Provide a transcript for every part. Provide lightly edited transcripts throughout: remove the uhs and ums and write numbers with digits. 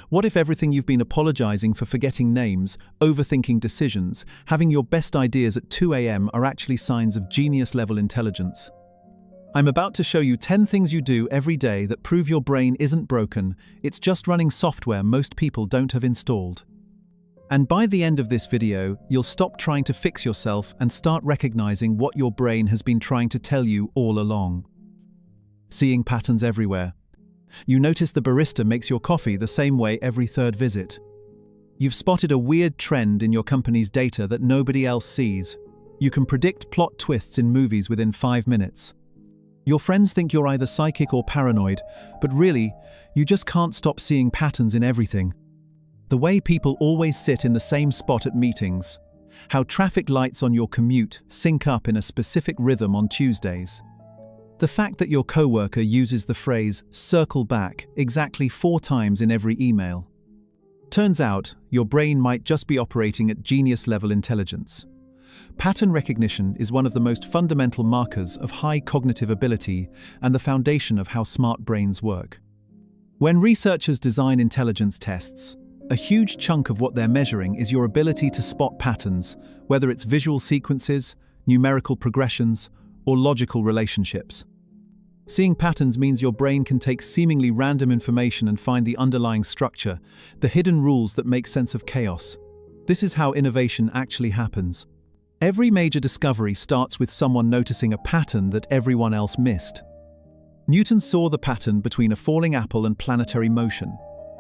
What if everything you've been apologizing for forgetting names, overthinking decisions, having your best ideas at 2 a.m. are actually signs of genius-level intelligence? I'm about to show you 10 things you do every day that prove your brain isn't broken, it's just running software most people don't have installed. And by the end of this video, you'll stop trying to fix yourself and start recognizing what your brain has been trying to tell you all along. Seeing patterns everywhere. You notice the barista makes your coffee the same way every third visit. You've spotted a weird trend in your company's data that nobody else sees. You can predict plot twists in movies within 5 minutes. Your friends think you're either psychic or paranoid, but really, you just can't stop seeing patterns in everything. The way people always sit in the same spot at meetings. How traffic lights on your commute sync up in a specific rhythm on Tuesdays. The fact that your coworker uses the phrase "circle back" exactly 4 times in every email. Turns out, your brain might just be operating at genius-level intelligence. Pattern recognition is one of the most fundamental markers of high cognitive ability and the foundation of how smart brains work. When researchers design intelligence tests, a huge chunk of what they're measuring is your ability to spot patterns, whether it's visual sequences, numerical progressions, or logical relationships. Seeing patterns means your brain can take seemingly random information and find the underlying structure, the hidden rules that make sense of chaos. This is how innovation actually happens. Every major discovery starts with someone noticing a pattern that everyone else missed. Newton saw the pattern between a falling apple and planetary motion.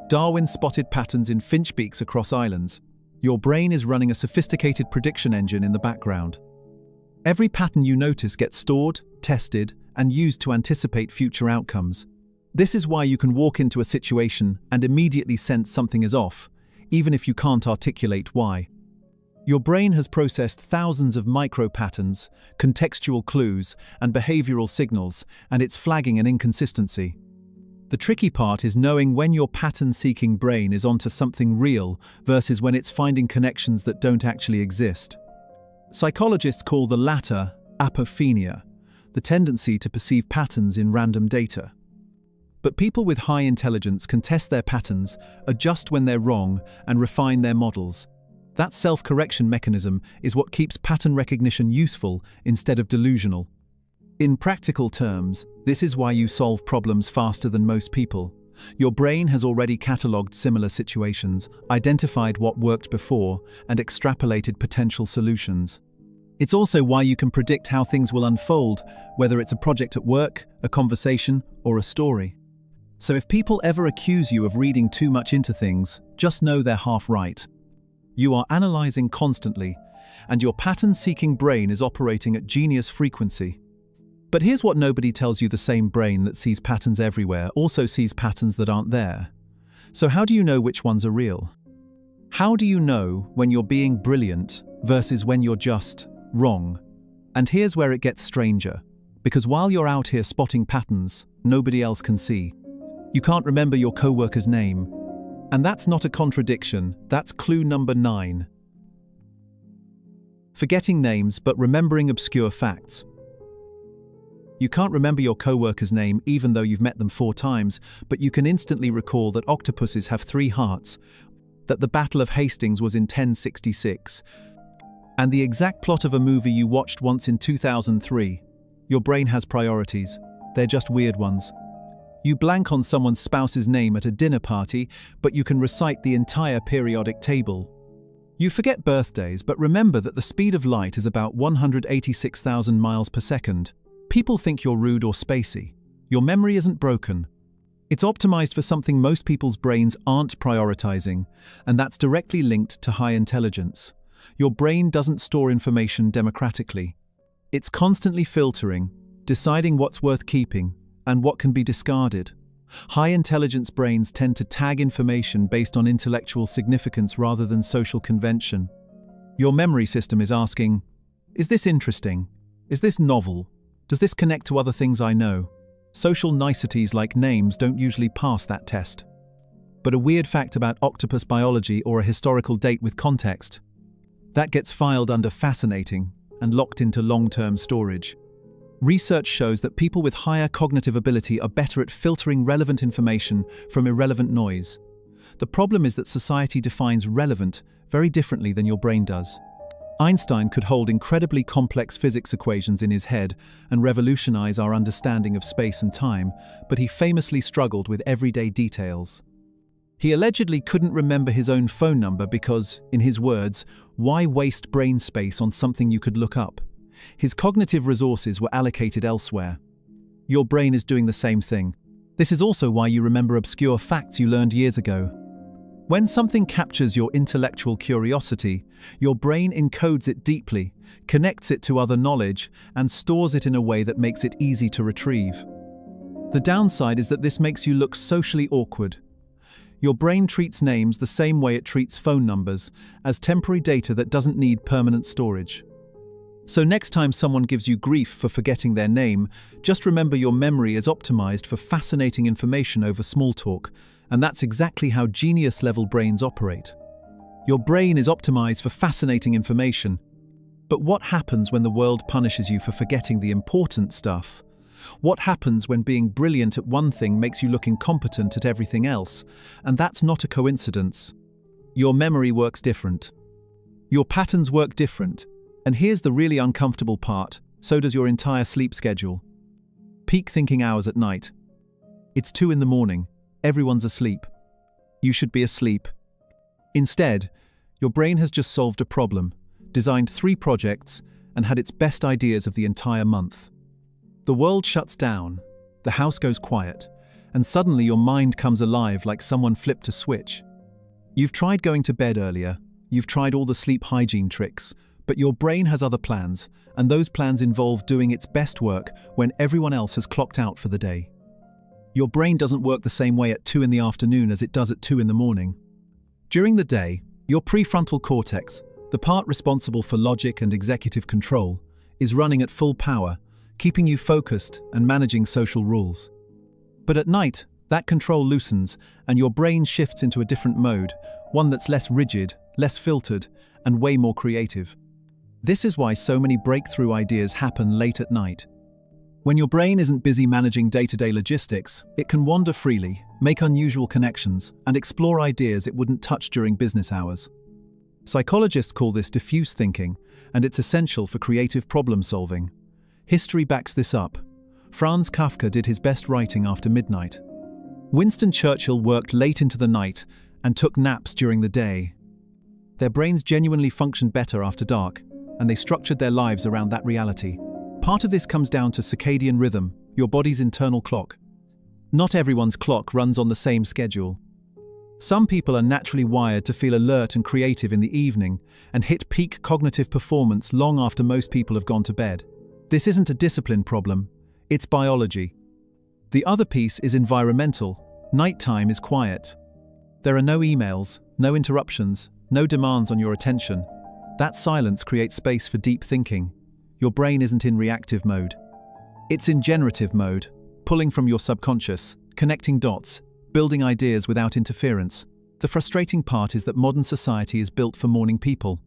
Darwin spotted patterns in finch beaks across islands. Your brain is running a sophisticated prediction engine in the background. Every pattern you notice gets stored, tested, and used to anticipate future outcomes. This is why you can walk into a situation and immediately sense something is off, even if you can't articulate why. Your brain has processed thousands of micro-patterns, contextual clues, and behavioral signals, and it's flagging an inconsistency. The tricky part is knowing when your pattern-seeking brain is onto something real versus when it's finding connections that don't actually exist. Psychologists call the latter apophenia, the tendency to perceive patterns in random data. But people with high intelligence can test their patterns, adjust when they're wrong, and refine their models. That self-correction mechanism is what keeps pattern recognition useful instead of delusional. In practical terms, this is why you solve problems faster than most people. Your brain has already catalogued similar situations, identified what worked before, and extrapolated potential solutions. It's also why you can predict how things will unfold, whether it's a project at work, a conversation, or a story. So if people ever accuse you of reading too much into things, just know they're half right. You are analyzing constantly, and your pattern-seeking brain is operating at genius frequency. But here's what nobody tells you: the same brain that sees patterns everywhere also sees patterns that aren't there. So how do you know which ones are real? How do you know when you're being brilliant versus when you're just wrong? And here's where it gets stranger, because while you're out here spotting patterns nobody else can see, you can't remember your coworker's name. And that's not a contradiction, that's clue number 9. Forgetting names but remembering obscure facts. You can't remember your coworker's name even though you've met them 4 times, but you can instantly recall that octopuses have 3 hearts, that the Battle of Hastings was in 1066, and the exact plot of a movie you watched once in 2003. Your brain has priorities. They're just weird ones. You blank on someone's spouse's name at a dinner party, but you can recite the entire periodic table. You forget birthdays, but remember that the speed of light is about 186,000 miles per second. People think you're rude or spacey. Your memory isn't broken. It's optimized for something most people's brains aren't prioritizing, and that's directly linked to high intelligence. Your brain doesn't store information democratically. It's constantly filtering, deciding what's worth keeping and what can be discarded. High intelligence brains tend to tag information based on intellectual significance rather than social convention. Your memory system is asking, is this interesting? Is this novel? Does this connect to other things I know? Social niceties like names don't usually pass that test. But a weird fact about octopus biology or a historical date with context, that gets filed under fascinating and locked into long-term storage. Research shows that people with higher cognitive ability are better at filtering relevant information from irrelevant noise. The problem is that society defines relevant very differently than your brain does. Einstein could hold incredibly complex physics equations in his head and revolutionize our understanding of space and time, but he famously struggled with everyday details. He allegedly couldn't remember his own phone number because, in his words, why waste brain space on something you could look up? His cognitive resources were allocated elsewhere. Your brain is doing the same thing. This is also why you remember obscure facts you learned years ago. When something captures your intellectual curiosity, your brain encodes it deeply, connects it to other knowledge, and stores it in a way that makes it easy to retrieve. The downside is that this makes you look socially awkward. Your brain treats names the same way it treats phone numbers, as temporary data that doesn't need permanent storage. So next time someone gives you grief for forgetting their name, just remember your memory is optimized for fascinating information over small talk, and that's exactly how genius-level brains operate. Your brain is optimized for fascinating information. But what happens when the world punishes you for forgetting the important stuff? What happens when being brilliant at one thing makes you look incompetent at everything else? And that's not a coincidence. Your memory works different. Your patterns work different. And here's the really uncomfortable part, so does your entire sleep schedule. Peak thinking hours at night. It's 2 in the morning. Everyone's asleep. You should be asleep. Instead, your brain has just solved a problem, designed 3 projects, and had its best ideas of the entire month. The world shuts down, the house goes quiet, and suddenly your mind comes alive like someone flipped a switch. You've tried going to bed earlier, you've tried all the sleep hygiene tricks, but your brain has other plans, and those plans involve doing its best work when everyone else has clocked out for the day. Your brain doesn't work the same way at 2 in the afternoon as it does at 2 in the morning. During the day, your prefrontal cortex, the part responsible for logic and executive control, is running at full power, keeping you focused and managing social rules. But at night, that control loosens and your brain shifts into a different mode, one that's less rigid, less filtered, and way more creative. This is why so many breakthrough ideas happen late at night. When your brain isn't busy managing day-to-day logistics, it can wander freely, make unusual connections, and explore ideas it wouldn't touch during business hours. Psychologists call this diffuse thinking, and it's essential for creative problem-solving. History backs this up. Franz Kafka did his best writing after midnight. Winston Churchill worked late into the night and took naps during the day. Their brains genuinely functioned better after dark, and they structured their lives around that reality. Part of this comes down to circadian rhythm, your body's internal clock. Not everyone's clock runs on the same schedule. Some people are naturally wired to feel alert and creative in the evening and hit peak cognitive performance long after most people have gone to bed. This isn't a discipline problem, it's biology. The other piece is environmental. Nighttime is quiet. There are no emails, no interruptions, no demands on your attention. That silence creates space for deep thinking. Your brain isn't in reactive mode. It's in generative mode, pulling from your subconscious, connecting dots, building ideas without interference. The frustrating part is that modern society is built for morning people.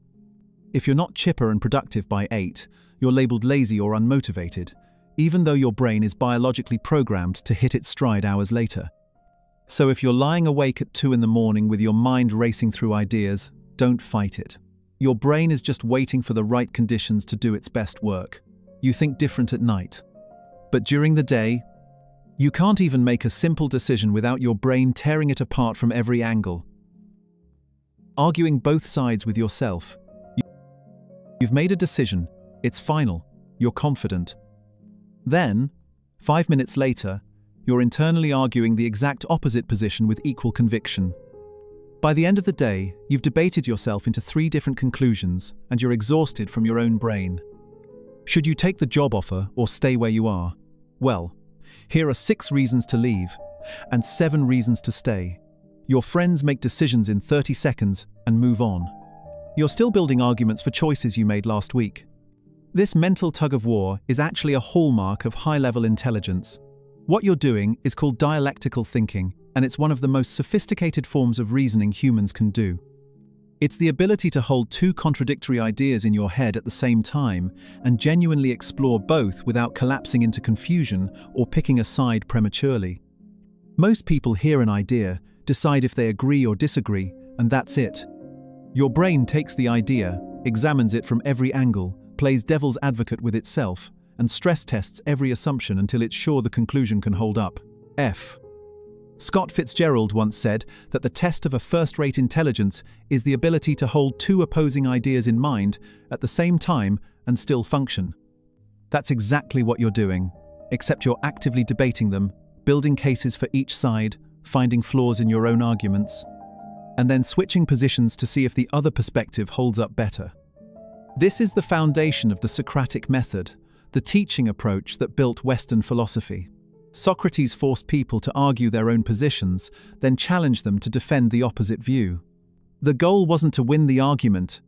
If you're not chipper and productive by 8, you're labeled lazy or unmotivated, even though your brain is biologically programmed to hit its stride hours later. So if you're lying awake at 2 in the morning with your mind racing through ideas, don't fight it. Your brain is just waiting for the right conditions to do its best work. You think different at night. But during the day, you can't even make a simple decision without your brain tearing it apart from every angle. Arguing both sides with yourself. You've made a decision, it's final, you're confident. Then, 5 minutes later, you're internally arguing the exact opposite position with equal conviction. By the end of the day, you've debated yourself into 3 different conclusions, and you're exhausted from your own brain. Should you take the job offer or stay where you are? Well, here are 6 reasons to leave, and 7 reasons to stay. Your friends make decisions in 30 seconds and move on. You're still building arguments for choices you made last week. This mental tug-of-war is actually a hallmark of high-level intelligence. What you're doing is called dialectical thinking, and it's one of the most sophisticated forms of reasoning humans can do. It's the ability to hold 2 contradictory ideas in your head at the same time and genuinely explore both without collapsing into confusion or picking a side prematurely. Most people hear an idea, decide if they agree or disagree, and that's it. Your brain takes the idea, examines it from every angle, plays devil's advocate with itself, and stress tests every assumption until it's sure the conclusion can hold up. F. Scott Fitzgerald once said that the test of a first-rate intelligence is the ability to hold two opposing ideas in mind at the same time and still function. That's exactly what you're doing, except you're actively debating them, building cases for each side, finding flaws in your own arguments, and then switching positions to see if the other perspective holds up better. This is the foundation of the Socratic method, the teaching approach that built Western philosophy. Socrates forced people to argue their own positions, then challenged them to defend the opposite view. The goal wasn't to win the argument.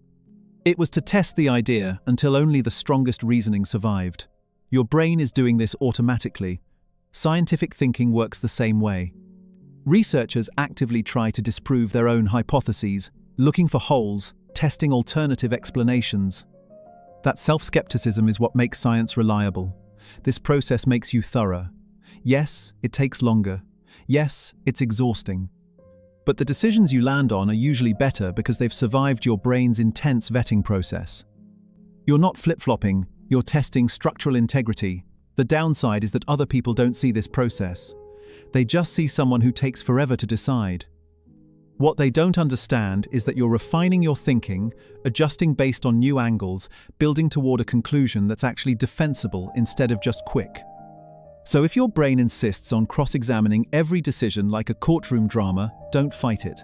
It was to test the idea until only the strongest reasoning survived. Your brain is doing this automatically. Scientific thinking works the same way. Researchers actively try to disprove their own hypotheses, looking for holes, testing alternative explanations. That self-skepticism is what makes science reliable. This process makes you thorough. Yes, it takes longer. Yes, it's exhausting. But the decisions you land on are usually better because they've survived your brain's intense vetting process. You're not flip-flopping, you're testing structural integrity. The downside is that other people don't see this process. They just see someone who takes forever to decide. What they don't understand is that you're refining your thinking, adjusting based on new angles, building toward a conclusion that's actually defensible instead of just quick. So if your brain insists on cross-examining every decision like a courtroom drama, don't fight it.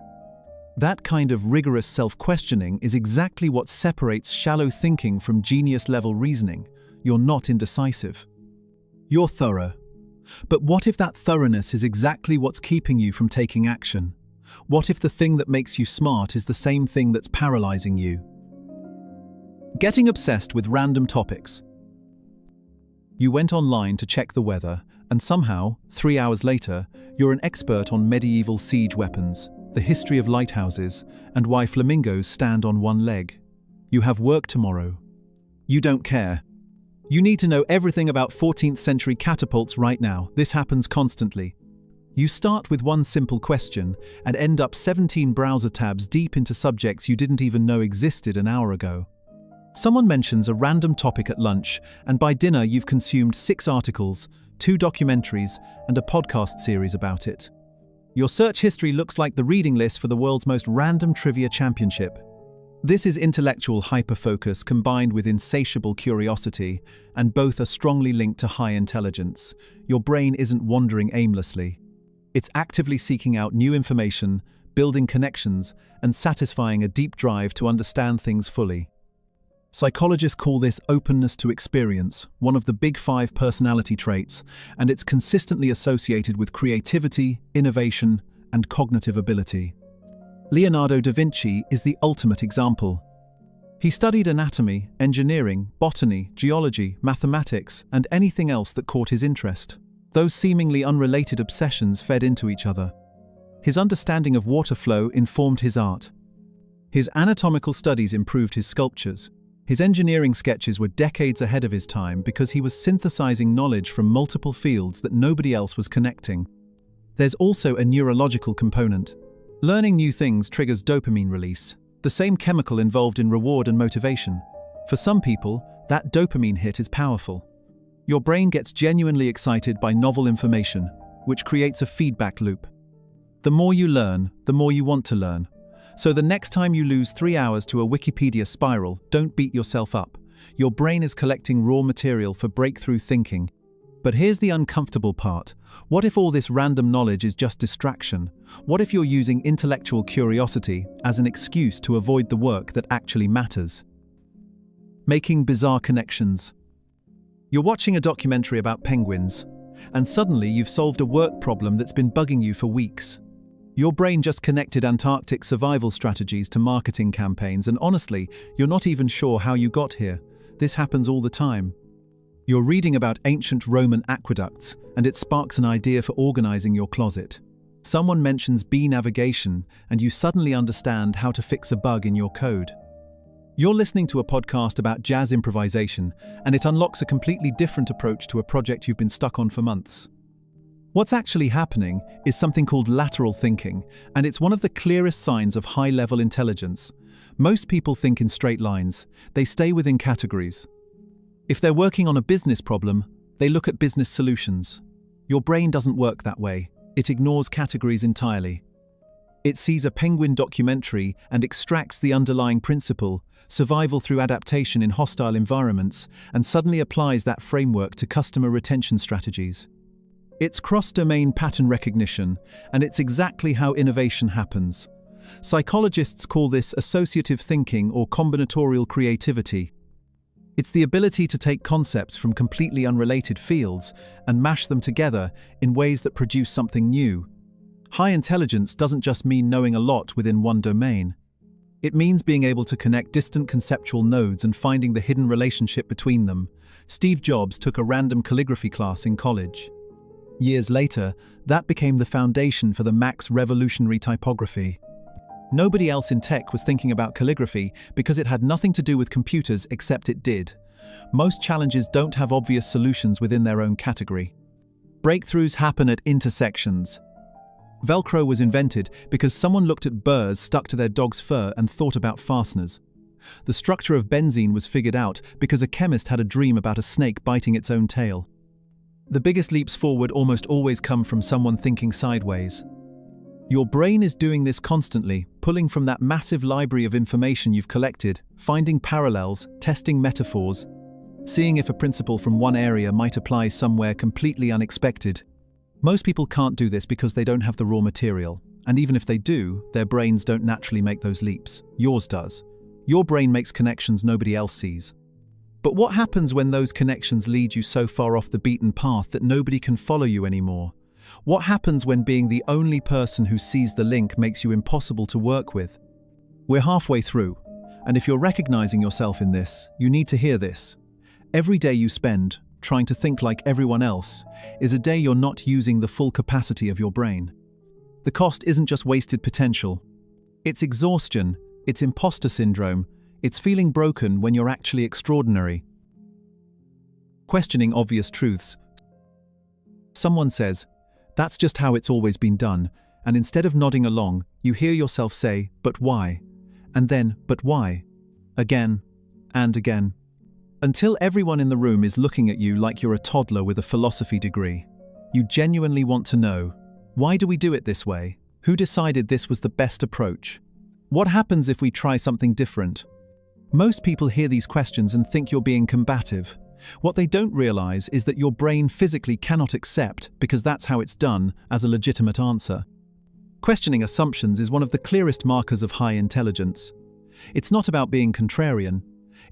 That kind of rigorous self-questioning is exactly what separates shallow thinking from genius-level reasoning. You're not indecisive. You're thorough. But what if that thoroughness is exactly what's keeping you from taking action? What if the thing that makes you smart is the same thing that's paralyzing you? Getting obsessed with random topics. You went online to check the weather, and somehow, 3 hours later, you're an expert on medieval siege weapons, the history of lighthouses, and why flamingos stand on one leg. You have work tomorrow. You don't care. You need to know everything about 14th century catapults right now. This happens constantly. You start with one simple question and end up 17 browser tabs deep into subjects you didn't even know existed an hour ago. Someone mentions a random topic at lunch, and by dinner you've consumed 6 articles, 2 documentaries, and a podcast series about it. Your search history looks like the reading list for the world's most random trivia championship. This is intellectual hyperfocus combined with insatiable curiosity, and both are strongly linked to high intelligence. Your brain isn't wandering aimlessly. It's actively seeking out new information, building connections, and satisfying a deep drive to understand things fully. Psychologists call this openness to experience, one of the big 5 personality traits, and it's consistently associated with creativity, innovation, and cognitive ability. Leonardo da Vinci is the ultimate example. He studied anatomy, engineering, botany, geology, mathematics, and anything else that caught his interest. Those seemingly unrelated obsessions fed into each other. His understanding of water flow informed his art. His anatomical studies improved his sculptures. His engineering sketches were decades ahead of his time because he was synthesizing knowledge from multiple fields that nobody else was connecting. There's also a neurological component. Learning new things triggers dopamine release, the same chemical involved in reward and motivation. For some people, that dopamine hit is powerful. Your brain gets genuinely excited by novel information, which creates a feedback loop. The more you learn, the more you want to learn. So the next time you lose 3 hours to a Wikipedia spiral, don't beat yourself up. Your brain is collecting raw material for breakthrough thinking. But here's the uncomfortable part. What if all this random knowledge is just distraction? What if you're using intellectual curiosity as an excuse to avoid the work that actually matters? Making bizarre connections. You're watching a documentary about penguins, and suddenly you've solved a work problem that's been bugging you for weeks. Your brain just connected Antarctic survival strategies to marketing campaigns, and honestly, you're not even sure how you got here. This happens all the time. You're reading about ancient Roman aqueducts, and it sparks an idea for organizing your closet. Someone mentions bee navigation, and you suddenly understand how to fix a bug in your code. You're listening to a podcast about jazz improvisation, and it unlocks a completely different approach to a project you've been stuck on for months. What's actually happening is something called lateral thinking, and it's one of the clearest signs of high-level intelligence. Most people think in straight lines. They stay within categories. If they're working on a business problem, they look at business solutions. Your brain doesn't work that way. It ignores categories entirely. It sees a penguin documentary and extracts the underlying principle, survival through adaptation in hostile environments, and suddenly applies that framework to customer retention strategies. It's cross-domain pattern recognition, and it's exactly how innovation happens. Psychologists call this associative thinking or combinatorial creativity. It's the ability to take concepts from completely unrelated fields and mash them together in ways that produce something new. High intelligence doesn't just mean knowing a lot within one domain. It means being able to connect distant conceptual nodes and finding the hidden relationship between them. Steve Jobs took a random calligraphy class in college. Years later, that became the foundation for the Mac's revolutionary typography. Nobody else in tech was thinking about calligraphy because it had nothing to do with computers except it did. Most challenges don't have obvious solutions within their own category. Breakthroughs happen at intersections. Velcro was invented because someone looked at burrs stuck to their dog's fur and thought about fasteners. The structure of benzene was figured out because a chemist had a dream about a snake biting its own tail. The biggest leaps forward almost always come from someone thinking sideways. Your brain is doing this constantly, pulling from that massive library of information you've collected, finding parallels, testing metaphors, seeing if a principle from one area might apply somewhere completely unexpected. Most people can't do this because they don't have the raw material, and even if they do, their brains don't naturally make those leaps. Yours does. Your brain makes connections nobody else sees. But what happens when those connections lead you so far off the beaten path that nobody can follow you anymore? What happens when being the only person who sees the link makes you impossible to work with? We're halfway through, and if you're recognizing yourself in this, you need to hear this. Every day you spend trying to think like everyone else is a day you're not using the full capacity of your brain. The cost isn't just wasted potential. It's exhaustion, it's imposter syndrome, it's feeling broken when you're actually extraordinary. Questioning obvious truths. Someone says, "That's just how it's always been done," and instead of nodding along, you hear yourself say, "But why?" And then, "But why?" Again and again. Until everyone in the room is looking at you like you're a toddler with a philosophy degree. You genuinely want to know, why do we do it this way? Who decided this was the best approach? What happens if we try something different? Most people hear these questions and think you're being combative. What they don't realize is that your brain physically cannot accept, because that's how it's done, as a legitimate answer. Questioning assumptions is one of the clearest markers of high intelligence. It's not about being contrarian.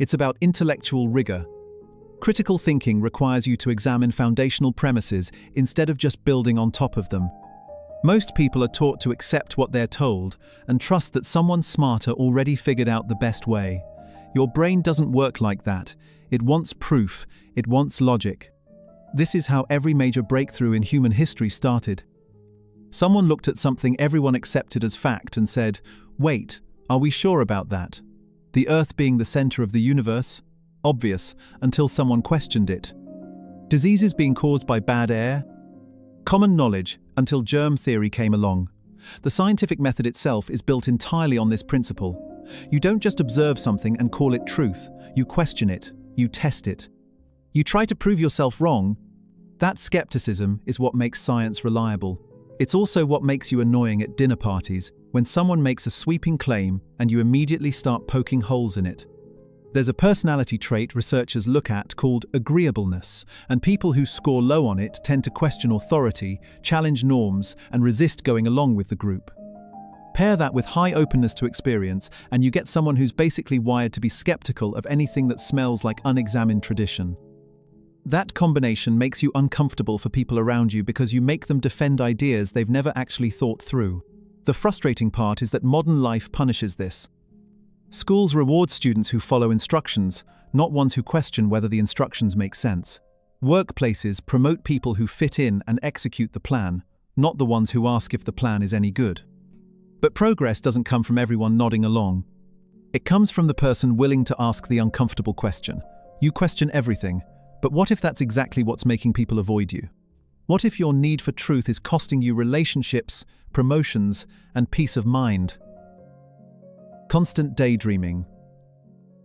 It's about intellectual rigor. Critical thinking requires you to examine foundational premises instead of just building on top of them. Most people are taught to accept what they're told and trust that someone smarter already figured out the best way. Your brain doesn't work like that. It wants proof. It wants logic. This is how every major breakthrough in human history started. Someone looked at something everyone accepted as fact and said, "Wait, are we sure about that?" The Earth being the center of the universe? Obvious, until someone questioned it. Diseases being caused by bad air? Common knowledge, until germ theory came along. The scientific method itself is built entirely on this principle. You don't just observe something and call it truth. You question it. You test it. You try to prove yourself wrong. That skepticism is what makes science reliable. It's also what makes you annoying at dinner parties, when someone makes a sweeping claim and you immediately start poking holes in it. There's a personality trait researchers look at called agreeableness, and people who score low on it tend to question authority, challenge norms, and resist going along with the group. Pair that with high openness to experience, and you get someone who's basically wired to be skeptical of anything that smells like unexamined tradition. That combination makes you uncomfortable for people around you because you make them defend ideas they've never actually thought through. The frustrating part is that modern life punishes this. Schools reward students who follow instructions, not ones who question whether the instructions make sense. Workplaces promote people who fit in and execute the plan, not the ones who ask if the plan is any good. But progress doesn't come from everyone nodding along. It comes from the person willing to ask the uncomfortable question. You question everything, but what if that's exactly what's making people avoid you? What if your need for truth is costing you relationships, promotions, and peace of mind? Constant daydreaming.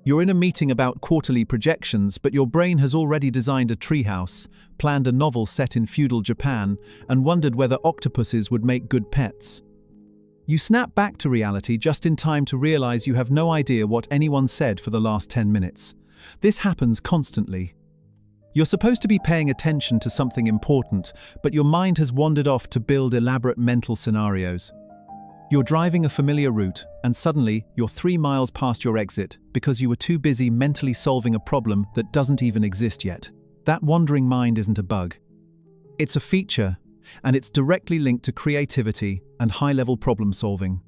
You're in a meeting about quarterly projections, but your brain has already designed a treehouse, planned a novel set in feudal Japan, and wondered whether octopuses would make good pets. You snap back to reality just in time to realize you have no idea what anyone said for the last 10 minutes. This happens constantly. You're supposed to be paying attention to something important, but your mind has wandered off to build elaborate mental scenarios. You're driving a familiar route, and suddenly you're 3 miles past your exit because you were too busy mentally solving a problem that doesn't even exist yet. That wandering mind isn't a bug. It's a feature, and it's directly linked to creativity and high-level problem solving.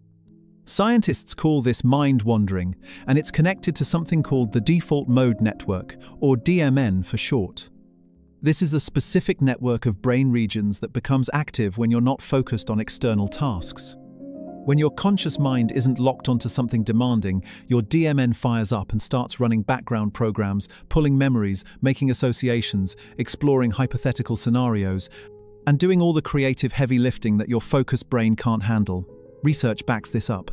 Scientists call this mind wandering, and it's connected to something called the default mode network, or DMN for short. This is a specific network of brain regions that becomes active when you're not focused on external tasks. When your conscious mind isn't locked onto something demanding, your DMN fires up and starts running background programs, pulling memories, making associations, exploring hypothetical scenarios, and doing all the creative heavy lifting that your focused brain can't handle. Research backs this up.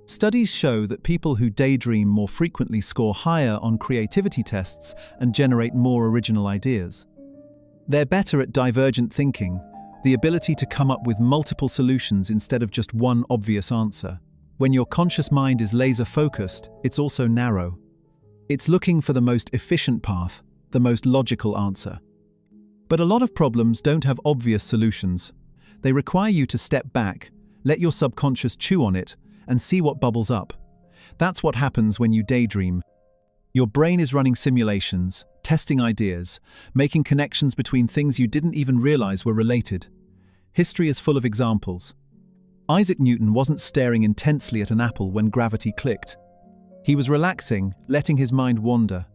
Studies show that people who daydream more frequently score higher on creativity tests and generate more original ideas. They're better at divergent thinking, the ability to come up with multiple solutions instead of just one obvious answer. When your conscious mind is laser-focused, it's also narrow. It's looking for the most efficient path, the most logical answer. But a lot of problems don't have obvious solutions. They require you to step back, let your subconscious chew on it, and see what bubbles up. That's what happens when you daydream. Your brain is running simulations, testing ideas, making connections between things you didn't even realize were related. History is full of examples. Isaac Newton wasn't staring intensely at an apple when gravity clicked. He was relaxing, letting his mind wander.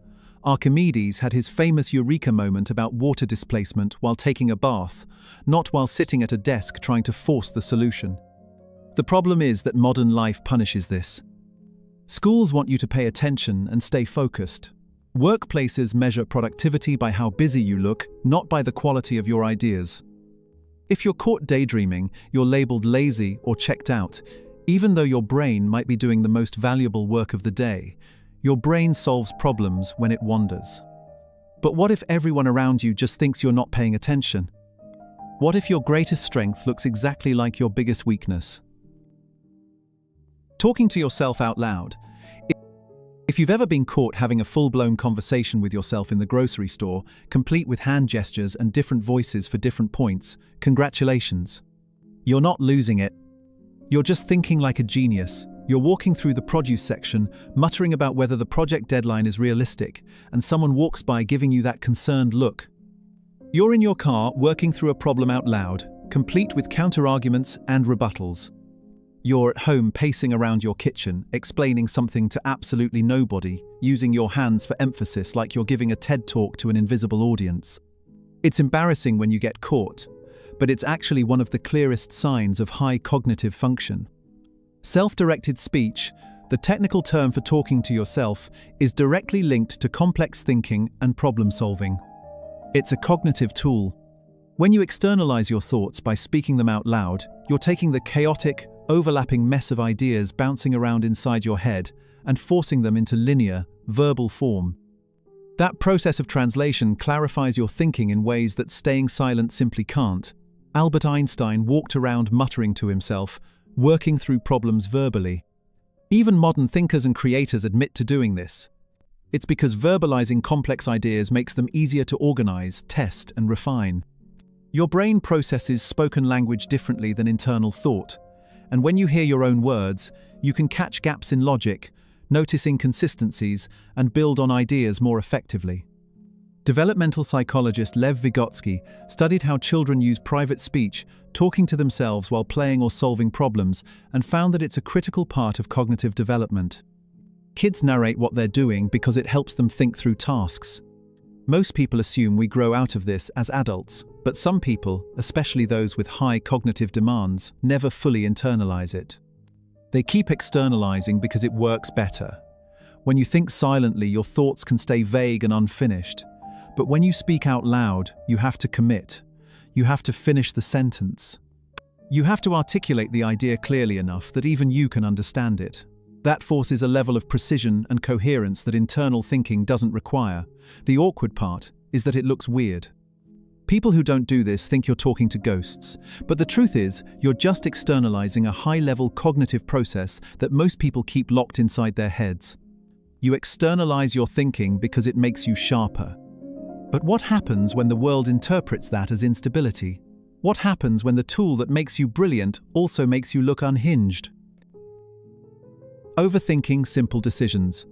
Archimedes had his famous eureka moment about water displacement while taking a bath, not while sitting at a desk trying to force the solution. The problem is that modern life punishes this. Schools want you to pay attention and stay focused. Workplaces measure productivity by how busy you look, not by the quality of your ideas. If you're caught daydreaming, you're labeled lazy or checked out, even though your brain might be doing the most valuable work of the day. Your brain solves problems when it wanders. But what if everyone around you just thinks you're not paying attention? What if your greatest strength looks exactly like your biggest weakness? Talking to yourself out loud. If you've ever been caught having a full-blown conversation with yourself in the grocery store, complete with hand gestures and different voices for different points, congratulations. You're not losing it. You're just thinking like a genius. You're walking through the produce section, muttering about whether the project deadline is realistic, and someone walks by giving you that concerned look. You're in your car, working through a problem out loud, complete with counter-arguments and rebuttals. You're at home pacing around your kitchen, explaining something to absolutely nobody, using your hands for emphasis like you're giving a TED talk to an invisible audience. It's embarrassing when you get caught, but it's actually one of the clearest signs of high cognitive function. Self-directed speech, the technical term for talking to yourself, is directly linked to complex thinking and problem-solving. It's a cognitive tool. When you externalize your thoughts by speaking them out loud, you're taking the chaotic, overlapping mess of ideas bouncing around inside your head and forcing them into linear, verbal form. That process of translation clarifies your thinking in ways that staying silent simply can't. Albert Einstein walked around muttering to himself, working through problems verbally. Even modern thinkers and creators admit to doing this. It's because verbalizing complex ideas makes them easier to organize, test, and refine. Your brain processes spoken language differently than internal thought, and when you hear your own words, you can catch gaps in logic, notice inconsistencies, and build on ideas more effectively. Developmental psychologist Lev Vygotsky studied how children use private speech, talking to themselves while playing or solving problems, and found that it's a critical part of cognitive development. Kids narrate what they're doing because it helps them think through tasks. Most people assume we grow out of this as adults, but some people, especially those with high cognitive demands, never fully internalize it. They keep externalizing because it works better. When you think silently, your thoughts can stay vague and unfinished. But when you speak out loud, you have to commit. you have to finish the sentence. You have to articulate the idea clearly enough that even you can understand it. That forces a level of precision and coherence that internal thinking doesn't require. The awkward part is that it looks weird. People who don't do this think you're talking to ghosts, but the truth is, you're just externalizing a high-level cognitive process that most people keep locked inside their heads. You externalize your thinking because it makes you sharper. But what happens when the world interprets that as instability? What happens when the tool that makes you brilliant also makes you look unhinged? Overthinking simple decisions.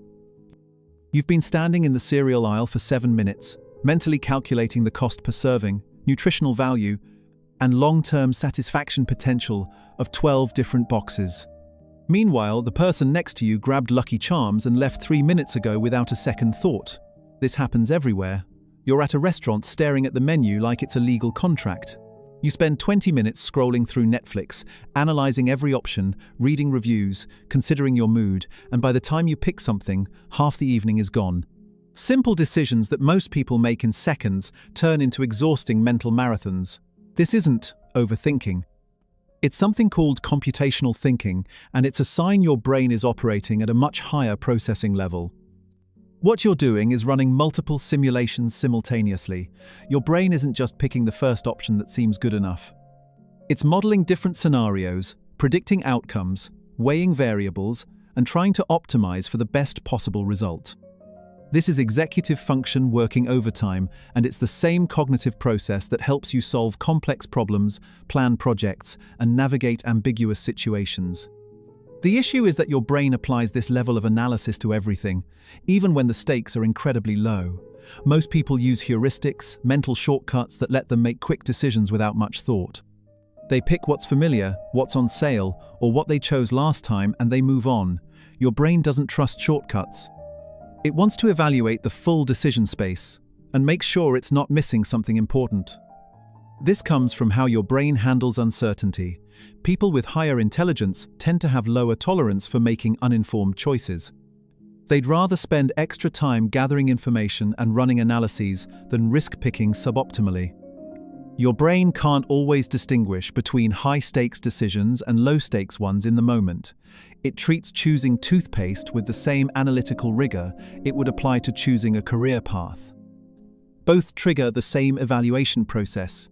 You've been standing in the cereal aisle for 7 minutes, mentally calculating the cost per serving, nutritional value, and long-term satisfaction potential of 12 different boxes. Meanwhile, the person next to you grabbed Lucky Charms and left 3 minutes ago without a second thought. This happens everywhere. You're at a restaurant staring at the menu like it's a legal contract. You spend 20 minutes scrolling through Netflix, analyzing every option, reading reviews, considering your mood, and by the time you pick something, half the evening is gone. Simple decisions that most people make in seconds turn into exhausting mental marathons. This isn't overthinking. It's something called computational thinking, and it's a sign your brain is operating at a much higher processing level. What you're doing is running multiple simulations simultaneously. Your brain isn't just picking the first option that seems good enough. It's modeling different scenarios, predicting outcomes, weighing variables, and trying to optimize for the best possible result. This is executive function working overtime, and it's the same cognitive process that helps you solve complex problems, plan projects, and navigate ambiguous situations. The issue is that your brain applies this level of analysis to everything, even when the stakes are incredibly low. Most people use heuristics, mental shortcuts that let them make quick decisions without much thought. They pick what's familiar, what's on sale, or what they chose last time, and they move on. Your brain doesn't trust shortcuts. It wants to evaluate the full decision space and make sure it's not missing something important. This comes from how your brain handles uncertainty. People with higher intelligence tend to have lower tolerance for making uninformed choices. They'd rather spend extra time gathering information and running analyses than risk-picking suboptimally. Your brain can't always distinguish between high-stakes decisions and low-stakes ones in the moment. It treats choosing toothpaste with the same analytical rigor it would apply to choosing a career path. Both trigger the same evaluation process.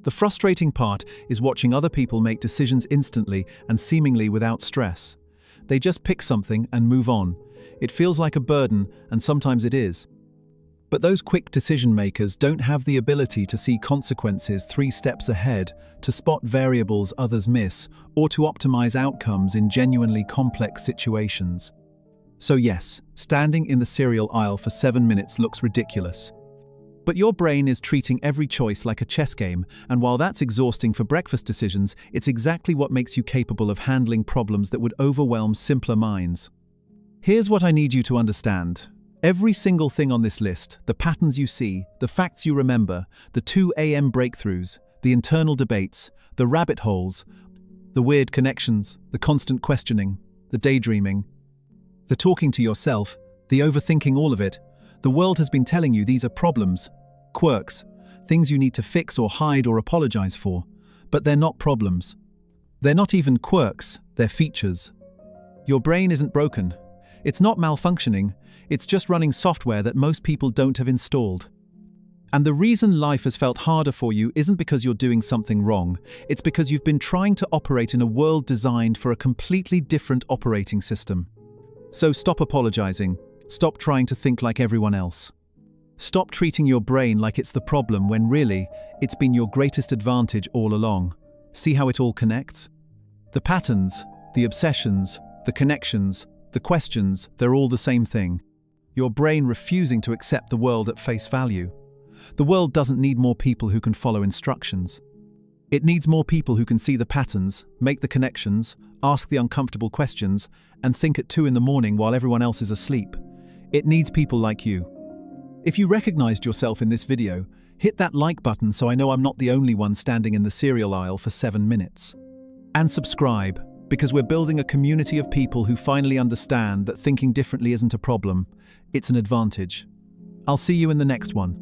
The frustrating part is watching other people make decisions instantly and seemingly without stress. They just pick something and move on. It feels like a burden, and sometimes it is. But those quick decision makers don't have the ability to see consequences 3 steps ahead, to spot variables others miss, or to optimize outcomes in genuinely complex situations. So yes, standing in the cereal aisle for 7 minutes looks ridiculous. But your brain is treating every choice like a chess game, and while that's exhausting for breakfast decisions, it's exactly what makes you capable of handling problems that would overwhelm simpler minds. Here's what I need you to understand. Every single thing on this list, the patterns you see, the facts you remember, the 2 a.m. breakthroughs, the internal debates, the rabbit holes, the weird connections, the constant questioning, the daydreaming, the talking to yourself, the overthinking all of it, the world has been telling you these are problems, quirks, things you need to fix or hide or apologize for. But they're not problems. They're not even quirks, they're features. Your brain isn't broken. It's not malfunctioning. It's just running software that most people don't have installed. And the reason life has felt harder for you isn't because you're doing something wrong. It's because you've been trying to operate in a world designed for a completely different operating system. So stop apologizing. Stop trying to think like everyone else. Stop treating your brain like it's the problem when really, it's been your greatest advantage all along. See how it all connects? The patterns, the obsessions, the connections, the questions, they're all the same thing. Your brain refusing to accept the world at face value. The world doesn't need more people who can follow instructions. It needs more people who can see the patterns, make the connections, ask the uncomfortable questions, and think at 2 a.m. while everyone else is asleep. It needs people like you. If you recognized yourself in this video, hit that like button so I know I'm not the only one standing in the cereal aisle for 7 minutes. And subscribe, because we're building a community of people who finally understand that thinking differently isn't a problem, it's an advantage. I'll see you in the next one.